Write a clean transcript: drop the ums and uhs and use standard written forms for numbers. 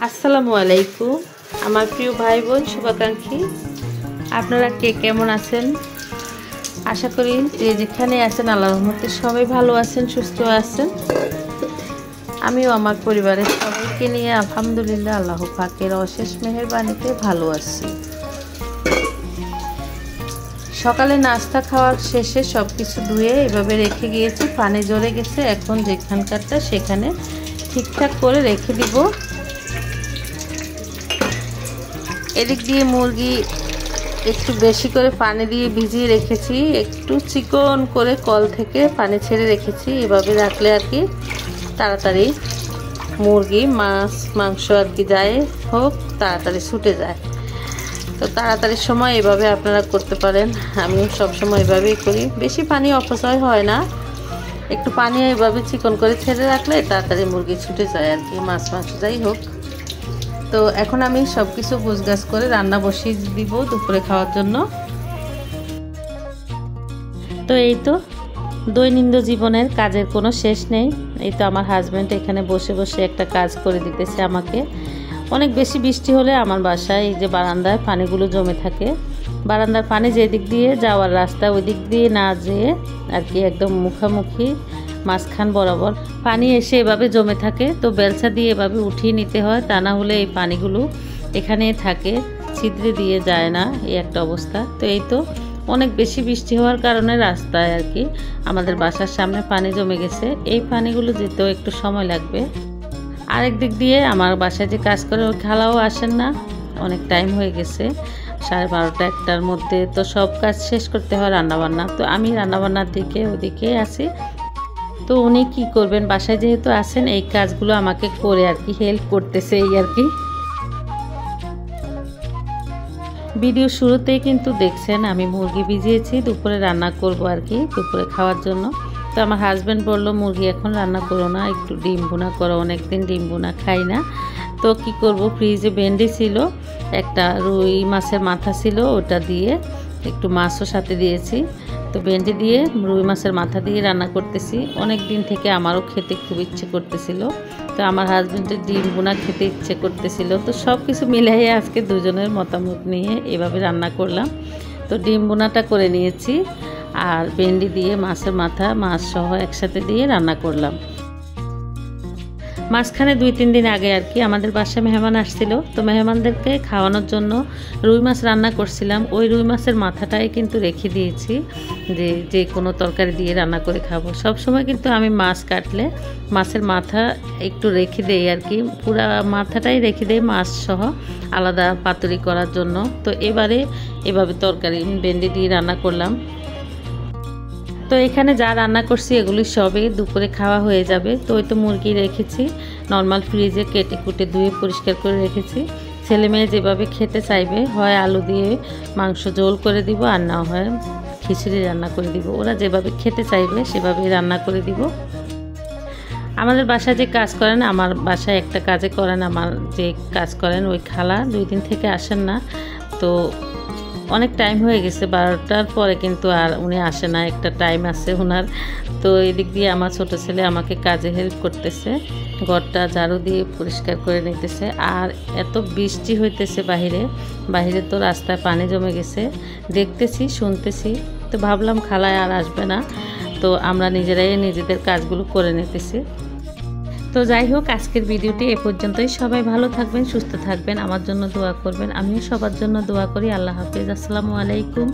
আসসালামু আলাইকুম আমার প্রিয় ভাই বোন শুভাকাঙ্ক্ষী, আপনারা কে কেমন আছেন? আশা করি যে যেখানে আছেন আল্লাহর রহমতে সবাই ভালো আছেন, সুস্থ আছেন। আমিও আমার পরিবারের সবাইকে নিয়ে আলহামদুলিল্লাহ আল্লাহ পাকের অশেষ মেহেরবানিতে ভালো আছি। সকালে নাস্তা খাওয়ার শেষে সব কিছু ধুয়ে এভাবে রেখে গিয়েছি, পানি ঝরে গেছে। এখন যেখানকারটা সেখানে ঠিকঠাক করে রেখে দিব। এদিক দিয়ে মুরগি একটু বেশি করে পানি দিয়ে ভিজিয়ে রেখেছি, একটু চিকন করে কল থেকে পানি ছেড়ে রেখেছি। এভাবে রাখলে আর কি তাড়াতাড়ি মুরগি মাছ মাংস আর কি যায় হোক তাড়াতাড়ি ছুটে যায়। তো তাড়াতাড়ির সময় এভাবে আপনারা করতে পারেন, আমিও সবসময় এভাবেই করি। বেশি পানি অপচয় হয় না, একটু পানি এভাবে চিকন করে ছেড়ে রাখলে তাড়াতাড়ি মুরগি ছুটে যায় আর কি, মাছ মাংস যাই হোক। তো এখন আমি সব কিছু গোছগাছ করে রান্না বসিয়ে দিব দুপুরে খাওয়ার জন্য। তো এই তো দৈনন্দিন জীবনের কাজের কোনো শেষ নেই। এই তো আমার হাজব্যান্ড এখানে বসে বসে একটা কাজ করে দিতেছে আমাকে। অনেক বেশি বৃষ্টি হলে আমার বাসায় এই যে বারান্দায় পানিগুলো জমে থাকে, বারান্দার পানি যেদিক দিয়ে যাওয়ার রাস্তা ওই দিক দিয়ে না যেয়ে আর কি একদম মুখামুখি মাঝখান বরাবর পানি এসে এভাবে জমে থাকে। তো বেলচা দিয়ে এভাবে উঠিয়ে নিতে হয়, তা না হলে এই পানিগুলো এখানে থাকে, ছিদ্রে দিয়ে যায় না, এই একটা অবস্থা। তো এই তো অনেক বেশি বৃষ্টি হওয়ার কারণে রাস্তায় আর কি আমাদের বাসার সামনে পানি জমে গেছে। এই পানিগুলো যেতেও একটু সময় লাগবে। আরেক দিক দিয়ে আমার বাসায় যে কাজ করে ওই খালাও আসেন না, অনেক টাইম হয়ে গেছে 12:30 1টার মধ্যে। তো সব কাজ শেষ করতে হয় রান্নাবান্না। তো আমি রান্নাবান্নার দিকে ওদিকে আছি। তো উনি কি করবেন, বাসায় যেহেতু আছেন এই কাজগুলো আমাকে করে আর কি হেল্প করতেছে এই আর কি। ভিডিও শুরুতেই কিন্তু দেখছেন আমি মুরগি ভিজিয়েছি, দুপুরে রান্না করব আর কি, দুপুরে খাওয়ার জন্য। তো আমার হাজব্যান্ড বলল মুরগি এখন রান্না করো না, একটু ডিম ভুনা করো, অনেকদিন ডিম ভুনা খাই না। তো কি করব, ফ্রিজে ভেন্ডি ছিল, একটা রুই মাছের মাথা ছিল, ওটা দিয়ে একটু মাছও সাথে দিয়েছি। তো ভেন্ডি দিয়ে রুই মাছের মাথা দিয়ে রান্না করতেছি। অনেক দিন থেকে আমারও খেতে খুব ইচ্ছে করতেছিল, তো আমার হাজব্যান্ডের ডিম ভুনা খেতে ইচ্ছে করতেছিল। তো সব কিছু মিলাই আজকে দুজনের মতামত নিয়ে এভাবে রান্না করলাম। তো ডিম ভুনাটা করে নিয়েছি আর ভেন্ডি দিয়ে মাছের মাথা মাছ সহ একসাথে দিয়ে রান্না করলাম। মাঝখানে 2-3 দিন আগে আর কি আমাদের বাসায় মেহমান আসছিল, তো মেহমানদেরকে খাওয়ানোর জন্য রুই মাছ রান্না করছিলাম। ওই রুই মাছের মাথাটাই কিন্তু রেখে দিয়েছি, যে কোনো তরকারি দিয়ে রান্না করে খাবো। সব সময় কিন্তু আমি মাছ কাটলে মাছের মাথা একটু রেখে দেই আর কি, পুরা মাথাটাই রেখে দেই মাছ সহ আলাদা পাতুরি করার জন্য। তো এবারে এভাবে তরকারি ভেন্ডি দিয়ে রান্না করলাম। তো এখানে যা রান্না করছি এগুলি সবই দুপুরে খাওয়া হয়ে যাবে। তো ওই তো মুরগি রেখেছি নর্মাল ফ্রিজে কেটে কুটে ধুয়ে পরিষ্কার করে রেখেছি। ছেলে মেয়ে যেভাবে খেতে চাইবে, হয় আলু দিয়ে মাংস ঝোল করে দিব, আর না হয় খিচুড়ি রান্না করে দিব। ওরা যেভাবে খেতে চাইবে সেভাবেই রান্না করে দিব। আমাদের বাসায় যে কাজ করেন, আমার বাসায় একটা কাজে করেন, আমার যে কাজ করেন ওই খালা 2 দিন থেকে আসেন না। তো অনেক টাইম হয়ে গেছে, 12টার পরে কিন্তু আর উনি আসে না, একটা টাইম আছে ওনার। তো এদিক দিয়ে আমার ছোট ছেলে আমাকে কাজে হেল্প করতেছে, ঘরটা ঝাড়ু দিয়ে পরিষ্কার করে নিতেছে। আর এত বৃষ্টি হইতেছে বাহিরে তো রাস্তায় পানি জমে গেছে, দেখতেছি শুনতেছি। তো ভাবলাম খালায় আর আসবে না, তো আমরা নিজেরাই নিজেদের কাজগুলো করে নিতেছি। তো যাই হোক, আজকের ভিডিওটি এ পর্যন্তই। সবাই ভালো থাকবেন, সুস্থ থাকবেন, আমার জন্য দোয়া করবেন। আমিও সবার জন্য দোয়া করি। আল্লাহ হাফেজ, আসসালামু আলাইকুম।